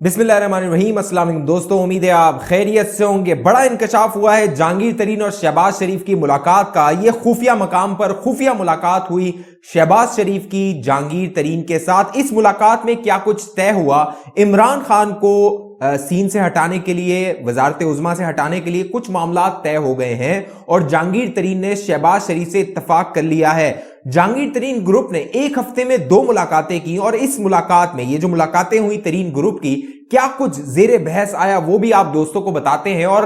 बिस्मिल्लाहिर्रहमानिर्रहीम। अस्सलाम वालेकुम दोस्तों, उम्मीद है आप खैरियत से होंगे। बड़ा इंकशाफ हुआ है जहांगीर तरीन और शहबाज शरीफ की मुलाकात का। ये खुफिया मकाम पर खुफिया मुलाकात हुई शहबाज शरीफ की जहांगीर तरीन के साथ। इस मुलाकात में क्या कुछ तय हुआ, इमरान खान को सीन से हटाने के लिए, वजारत उज़्मा से हटाने के लिए कुछ मामला तय हो गए हैं और जहांगीर तरीन ने शहबाज शरीफ से इत्तफाक कर लिया है। जहांगीर तरीन ग्रुप ने एक हफ्ते में 2 मुलाकातें की और इस मुलाकात में, ये जो मुलाकातें हुई तरीन ग्रुप की, क्या कुछ जेरे बहस आया वो भी आप दोस्तों को बताते हैं। और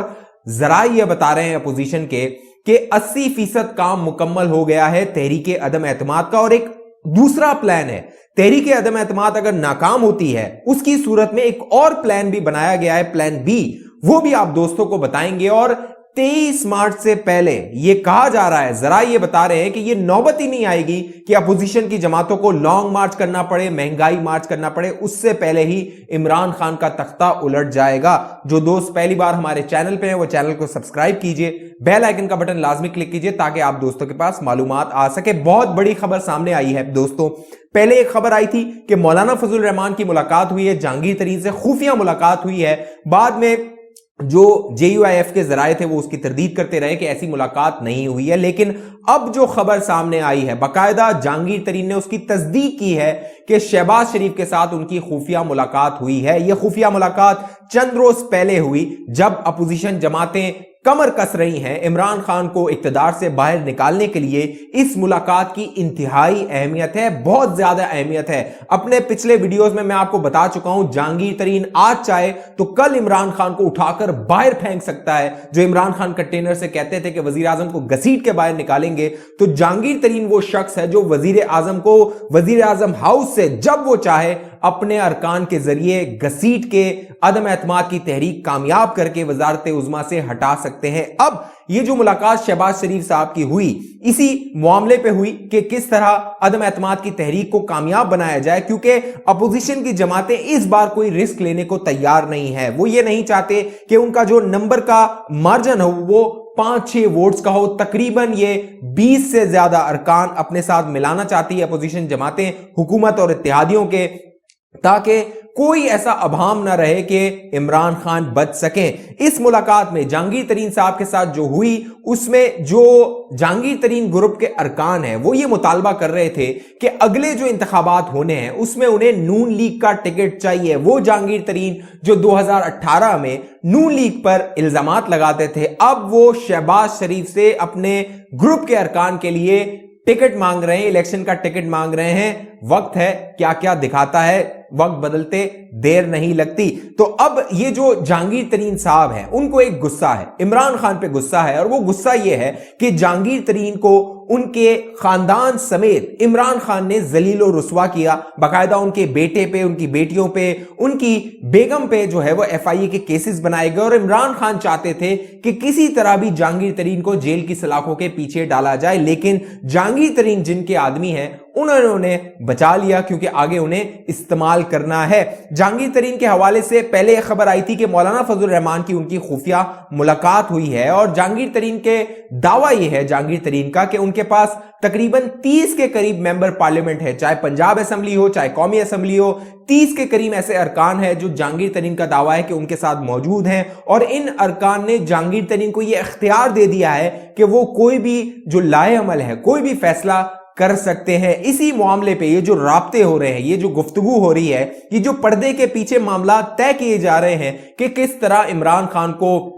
जरा ये बता रहे हैं अपोजिशन के कि 80% काम मुकम्मल हो गया है तहरीक अदम एतमाद का और एक दूसरा प्लान है। तहरीक अदम एतमाद अगर नाकाम होती है उसकी सूरत में एक और प्लान भी बनाया गया है, प्लान बी, वो भी आप दोस्तों को बताएंगे। और 23 मार्च से पहले यह कहा जा रहा है, जरा ये बता रहे हैं कि यह नौबत ही नहीं आएगी कि अपोजिशन की जमातों को लॉन्ग मार्च करना पड़े, महंगाई मार्च करना पड़े, उससे पहले ही इमरान खान का तख्ता उलट जाएगा। जो दोस्त पहली बार हमारे चैनल पे हैं वो चैनल को सब्सक्राइब कीजिए, बेल आइकन का बटन लाजमी क्लिक कीजिए ताकि आप दोस्तों के पास मालूमात आ सके। बहुत बड़ी खबर सामने आई है दोस्तों। पहले एक खबर आई थी कि मौलाना फजल रहमान की मुलाकात हुई है जहांगीर तरीन से, खुफिया मुलाकात हुई है। बाद में जो JUIF के जराए थे वो उसकी तरदीद करते रहे कि ऐसी मुलाकात नहीं हुई है, लेकिन अब जो खबर सामने आई है, बाकायदा जहांगीर तरीन ने उसकी तस्दीक की है कि शहबाज शरीफ के साथ उनकी खुफिया मुलाकात हुई है। यह खुफिया मुलाकात चंद रोज पहले हुई जब अपोजिशन जमातें कमर कस रही हैं इमरान खान को इक्तदार से बाहर निकालने के लिए। इस मुलाकात की इंतहाई अहमियत है, बहुत ज्यादा अहमियत है। अपने पिछले वीडियोस में मैं आपको बता चुका हूं, जहांगीर तरीन आज चाहे तो कल इमरान खान को उठाकर बाहर फेंक सकता है। जो इमरान खान कंटेनर से कहते थे कि वजीर आजम को घसीट के बाहर निकालेंगे, तो जहांगीर तरीन वो शख्स है जो वजीर आजम को वजीर आजम हाउस से जब वो चाहे अपने अरकान के जरिए घसीट के अदम एतमाद की तहरीक कामयाब करके वजारत उज़्मा से हटा सकते हैं। अब ये जो मुलाकात शहबाज शरीफ साहब की हुई, इसी मामले पे हुई कि किस तरह अदम एतमाद की तहरीक को कामयाब बनाया जाए, क्योंकि अपोजिशन की जमातें इस बार कोई रिस्क लेने को तैयार नहीं है। वो ये नहीं चाहते कि उनका जो नंबर का मार्जिन हो वो 5-6 वोट्स का हो। तकरीबन ये 20 से ज्यादा अरकान अपने साथ मिलाना चाहती है अपोजिशन जमातें हुकूमत और इत्तेहादियों के, ताकि कोई ऐसा अभाम ना रहे कि इमरान खान बच सके। इस मुलाकात में जहांगीर तरीन साहब के साथ जो हुई, उसमें जो जहांगीर तरीन ग्रुप के अरकान हैं वो ये मुतालबा कर रहे थे कि अगले जो इंतखाबात होने हैं उसमें उन्हें नून लीग का टिकट चाहिए। वो जहांगीर तरीन जो 2018 में नून लीग पर इल्जामात लगाते थे, अब वो शहबाज शरीफ से अपने ग्रुप के अरकान के लिए टिकट मांग रहे हैं, इलेक्शन का टिकट मांग रहे हैं। वक्त है, क्या क्या दिखाता है, वक्त बदलते देर नहीं लगती। तो अब ये जो जहांगीर तरीन साहब हैं उनको एक गुस्सा है, इमरान खान पे गुस्सा है, और वो गुस्सा ये है कि जहांगीर तरीन को उनके खानदान समेत इमरान खान ने जलील और रुस्वा किया। बाकायदा उनके बेटे पे, उनकी बेटियों पे, उनकी बेगम पे जो है वो FIA के केसेस बनाए गए और इमरान खान चाहते थे कि किसी तरह भी जहांगीर तरीन को जेल की सलाखों के पीछे डाला जाए। लेकिन जहांगीर तरीन जिनके आदमी हैं उन्होंने बचा लिया, क्योंकि आगे उन्हें इस्तेमाल करना है। जहांगीर तरीन के हवाले से पहले एक खबर आई थी कि मौलाना फजल रहमान की उनकी खुफिया मुलाकात हुई है और जहांगीर तरीन के दावा यह है, जहांगीर तरीन का, कि उनके पास तकरीबन 30 के करीब मेंबर पार्लियामेंट है, चाहे पंजाब असेंबली हो चाहे कौमी असेंबली हो। 30 के करीब ऐसे अरकान है जो जहांगीर तरीन का दावा है कि उनके साथ मौजूद हैं, और इन अरकान ने जहांगीर तरीन को यह इख्तियार दे दिया है कि वो कोई भी जो लाए अमल है, कोई भी फैसला कर सकते हैं। इसी मामले पे ये जो राब्ते हो रहे हैं, ये जो गुफ्तगू हो रही है, ये जो पर्दे के पीछे मामला तय किए जा रहे हैं कि किस तरह इमरान खान को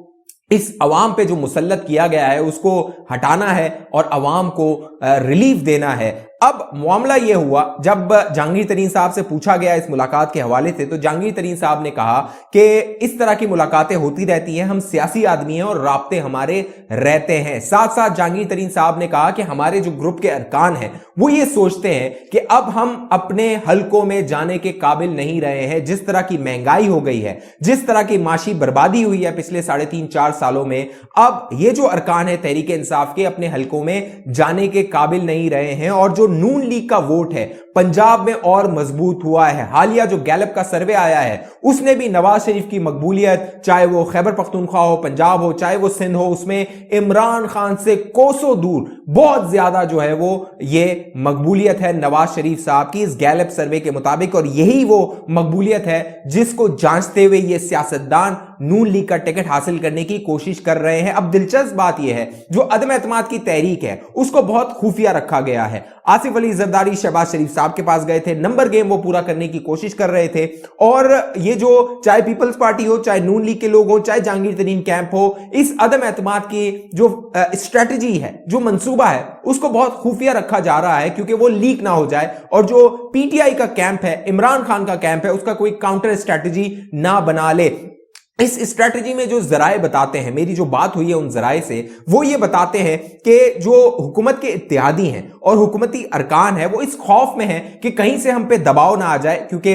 इस अवाम पे जो मुसल्लत किया गया है उसको हटाना है और अवाम को रिलीफ देना है। अब मामला यह हुआ, जब जहांगीर तरीन साहब से पूछा गया इस मुलाकात के हवाले से, तो जहांगीर तरीन साहब ने कहा कि इस तरह की मुलाकातें होती रहती हैं, हम सियासी आदमी हैं और राब्ते हमारे रहते हैं। साथ साथ जहांगीर तरीन साहब ने कहा कि हमारे जो ग्रुप के अरकान हैं वो ये सोचते हैं कि अब हम अपने हलकों में जाने के काबिल नहीं रहे हैं। जिस तरह की महंगाई हो गई है, जिस तरह की माशी बर्बादी हुई है पिछले 3.5-4 सालों में, अब ये जो अरकान है तहरीक इंसाफ के अपने हलकों में जाने के काबिल नहीं रहे हैं। और जो नून लीग का वोट है पंजाब में और मजबूत हुआ है। हालिया जो गैलप का सर्वे आया है उसने भी नवाज शरीफ की मकबूलियत, चाहे वो खैबर पख्तूनख्वा हो, पंजाब हो, चाहे वो सिंध हो, उसमें इमरान खान से कोसों दूर बहुत ज्यादा जो है वो ये मकबूलियत है नवाज शरीफ साहब की इस गैलप सर्वे के मुताबिक। और यही वो मकबूलियत है जिसको जांचते हुए ये सियासतदान नून लीग का टिकट हासिल करने की कोशिश कर रहे हैं। अब दिलचस्प बात यह है, जो अदम एतमाद की तहरीक है उसको बहुत खुफिया रखा गया है। आसिफ अली जरदारी शहबाज शरीफ साहब के पास गए थे, नंबर गेम वो पूरा करने की कोशिश कर रहे थे। और ये जो चाहे पीपल्स पार्टी हो, चाहे नून लीग के लोग हो, चाहे जहांगीर तरीन कैंप हो, इस अदम एतमाद की जो स्ट्रेटजी है, जो मंसूबा है, उसको बहुत खुफिया रखा जा रहा है क्योंकि वो लीक ना हो जाए और जो पीटीआई का कैंप है, इमरान खान का कैंप है, उसका कोई काउंटर स्ट्रेटजी ना बना ले। इस स्ट्रेटजी में जो जराए बताते हैं, मेरी जो बात हुई है उन जराए से, वो ये बताते हैं कि जो हुकूमत के इत्तेहादी हैं और हुकूमती अरकान है वो इस खौफ में है कि कहीं से हम पे दबाव ना आ जाए, क्योंकि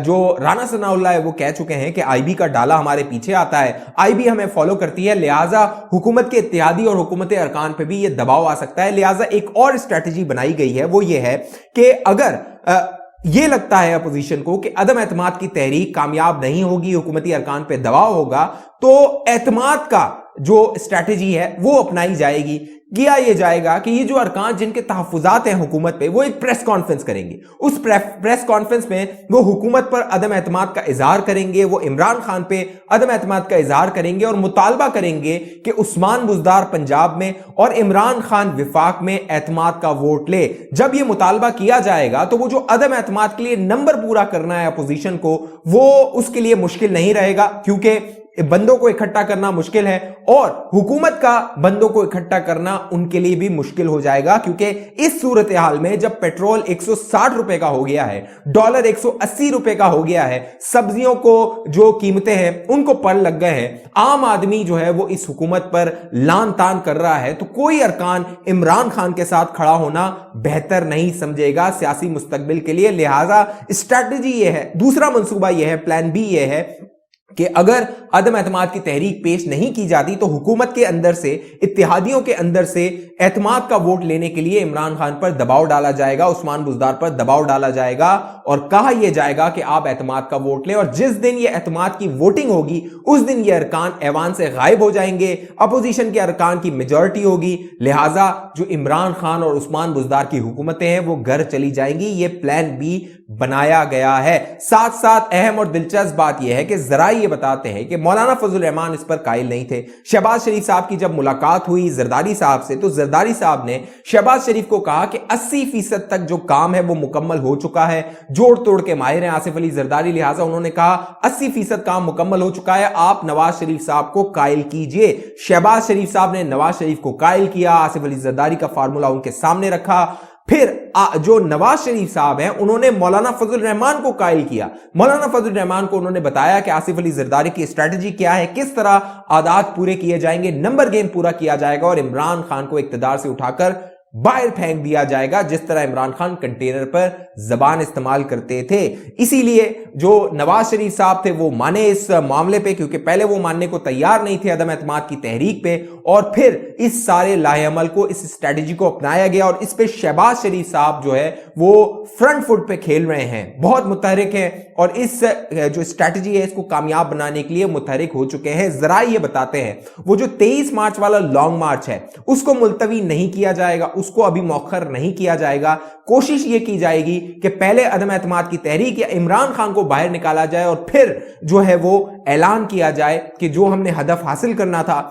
जो राना सनाउल्लाह है वो कह चुके हैं कि आईबी का डाला हमारे पीछे आता है, आईबी हमें फॉलो करती है, लिहाजा हुकूमत के इत्तेहादी और हुकूमत अरकान पे भी ये दबाव आ सकता है। लिहाजा एक और स्ट्रेटजी बनाई गई है, वो ये है कि अगर ये लगता है अपोजिशन को कि अदम एतमाद की तहरीक कामयाब नहीं होगी, हुकूमती अरकान पे दबाव होगा, तो एतमाद का जो स्ट्रैटेजी है वो अपनाई जाएगी। किया यह जाएगा कि ये जो अरकान जिनके तहफ़्फ़ुज़ात हैं हुकूमत पे, वो एक प्रेस कॉन्फ्रेंस करेंगे। उस प्रेस कॉन्फ्रेंस में वो हुकूमत पर अदम एतमाद का इजहार करेंगे, वो इमरान खान पे अदम एतमाद का इजहार करेंगे और मुतालबा करेंगे कि उस्मान बुज़दार पंजाब में और इमरान खान विफाक में एतमाद का वोट ले। जब ये मुतालबा किया जाएगा तो वो जो अदम एतमाद के लिए नंबर पूरा करना है अपोजिशन को, वो उसके लिए मुश्किल नहीं रहेगा, क्योंकि बंदों को इकट्ठा करना मुश्किल है और हुकूमत का बंदों को इकट्ठा करना उनके लिए भी मुश्किल हो जाएगा। क्योंकि इस सूरत हाल में जब पेट्रोल 160 रुपए का हो गया है, डॉलर 180 रुपए का हो गया है, सब्जियों को जो कीमतें हैं उनको पर लग गए हैं, आम आदमी जो है वो इस हुकूमत पर लान तान कर रहा है, तो कोई अरकान इमरान खान के साथ खड़ा होना बेहतर नहीं समझेगा सियासी मुस्तकबिल के लिए। लिहाजा स्ट्रैटेजी ये है, दूसरा मंसूबा यह है, प्लान बी ये है कि अगर अदम एतमाद की तहरीक पेश नहीं की जाती तो हुकूमत के अंदर से, इत्तेहादियों के अंदर से एतमाद का वोट लेने के लिए इमरान खान पर दबाव डाला जाएगा, उस्मान बुज़दार पर दबाव डाला जाएगा और कहा यह जाएगा कि आप एतमाद का वोट लें। और जिस दिन यह एतमाद की वोटिंग होगी उस दिन यह अरकान ऐवान से गायब हो जाएंगे, अपोजिशन के अरकान की मेजॉरिटी होगी, लिहाजा जो इमरान खान और उस्मान बुज़दार की हुकूमतें हैं वो घर चली जाएंगी। यह प्लान बी बनाया गया है। साथ साथ अहम और दिलचस्प बात यह है कि जराए ये बताते हैं कि मौलाना फजल रहमान इस पर कायल नहीं थे। शहबाज शरीफ साहब की जब मुलाकात हुई जरदारी साहब से, तो जरदारी साहब ने शहबाज शरीफ को कहा कि 80% तक जो काम है वो मुकम्मल हो चुका है, जोड़ तोड़ के माहिर हैं आसिफ अली जरदारी, लिहाजा उन्होंने कहा 80% काम मुकम्मल हो चुका है, आप नवाज शरीफ साहब को कायल कीजिए। शहबाज शरीफ साहब ने नवाज शरीफ को कायल किया, आसिफ अली जरदारी का फार्मूला उनके सामने रखा। फिर जो नवाज शरीफ साहब हैं उन्होंने मौलाना फजल रहमान को कायल किया। मौलाना फजल रहमान को उन्होंने बताया कि आसिफ अली जरदारी की स्ट्रेटजी क्या है, किस तरह आदात पूरे किए जाएंगे, नंबर गेम पूरा किया जाएगा और इमरान खान को इक्तदार से उठाकर बाहर फेंक दिया जाएगा, जिस तरह इमरान खान कंटेनर पर जबान इस्तेमाल करते थे। इसीलिए जो नवाज शरीफ साहब थे वो माने इस मामले पे, क्योंकि पहले वो मानने को तैयार नहीं थे अदम एतमाद की तहरीक पे, और फिर इस सारे लाहेअमल को, इस स्ट्रेटजी को अपनाया गया और इस पे शहबाज शरीफ साहब जो है वो फ्रंट फुट पे खेल रहे हैं, बहुत मुतहरिक है और इस जो स्ट्रेटजी है इसको कामयाब बनाने के लिए मुतहरिक हो चुके हैं। जरा ये बताते हैं वो जो 23 मार्च वाला लॉन्ग मार्च है उसको मुलतवी नहीं किया जाएगा, उसको अभी मौखर नहीं किया जाएगा। कोशिश यह की जाएगी कि पहले अदम एतमाद की तहरीक या इमरान खान को बाहर निकाला जाए और फिर जो है वो ऐलान किया जाए कि जो हमने हदफ हासिल करना था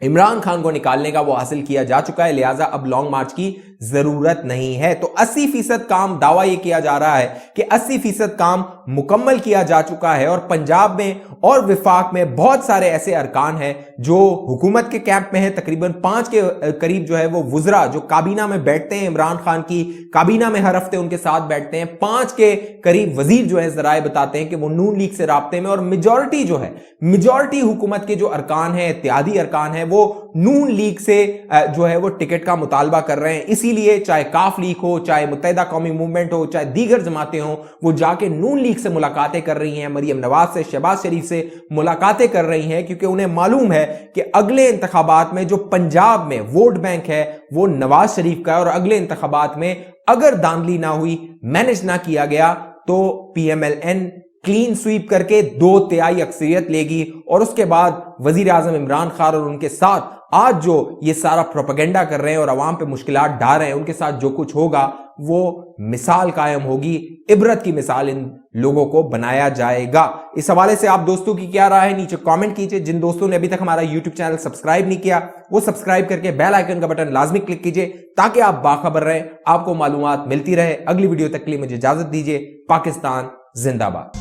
इमरान खान को निकालने का वो हासिल किया जा चुका है, लिहाजा अब लॉन्ग मार्च की जरूरत नहीं है। तो 80% काम, दावा यह किया जा रहा है कि 80% काम मुकम्मल किया जा चुका है और पंजाब में और विफाक में बहुत सारे ऐसे अरकान हैं जो हुकूमत के कैंप में है। तकरीबन 5 के करीब जो है वो वुज़रा जो काबीना में बैठते हैं, इमरान खान की काबीना में हर हफ्ते उनके साथ बैठते हैं, 5 के करीब वजीर जो है जराए बताते हैं कि वो नून लीग से राब्ते में, और मेजॉरिटी जो है, मेजॉरिटी हुकूमत के जो अरकान है, इत्तेहादी अरकान है, वो नून लीग से जो है वो टिकट का मुतालबा कर रहे हैं। इसीलिए चाहे काफ लीग हो, चाहे मुत्तहिदा कौमी मूवमेंट हो, चाहे दीगर जमातें हो, वो जाके नून लीग से मुलाकातें कर रही हैं, मरियम नवाज से, शहबाज शरीफ से मुलाकातें कर रही हैं, क्योंकि उन्हें मालूम है कि अगले इंतखाबात में जो पंजाब में वोट बैंक है वो नवाज शरीफ का है, और अगले इंतखाबात में अगर धांधली ना हुई, मैनेज ना किया गया, तो PMLN क्लीन स्वीप करके 2/3 अक्सरियत लेगी, और उसके बाद वजीर आजम इमरान खान और उनके साथ आज जो ये सारा प्रोपेगेंडा कर रहे हैं और अवाम पे मुश्किलात डाल रहे हैं, उनके साथ जो कुछ होगा वो मिसाल कायम होगी, इबरत की मिसाल इन लोगों को बनाया जाएगा। इस हवाले से आप दोस्तों की क्या राय है, नीचे कमेंट कीजिए। जिन दोस्तों ने अभी तक हमारा YouTube चैनल सब्सक्राइब नहीं किया, वो सब्सक्राइब करके बेल आइकन का बटन लाजमी क्लिक कीजिए, ताकि आप बाखबर रहें, आपको मालूमात मिलती रहे। अगली वीडियो तक के लिए मुझे इजाजत दीजिए। पाकिस्तान जिंदाबाद।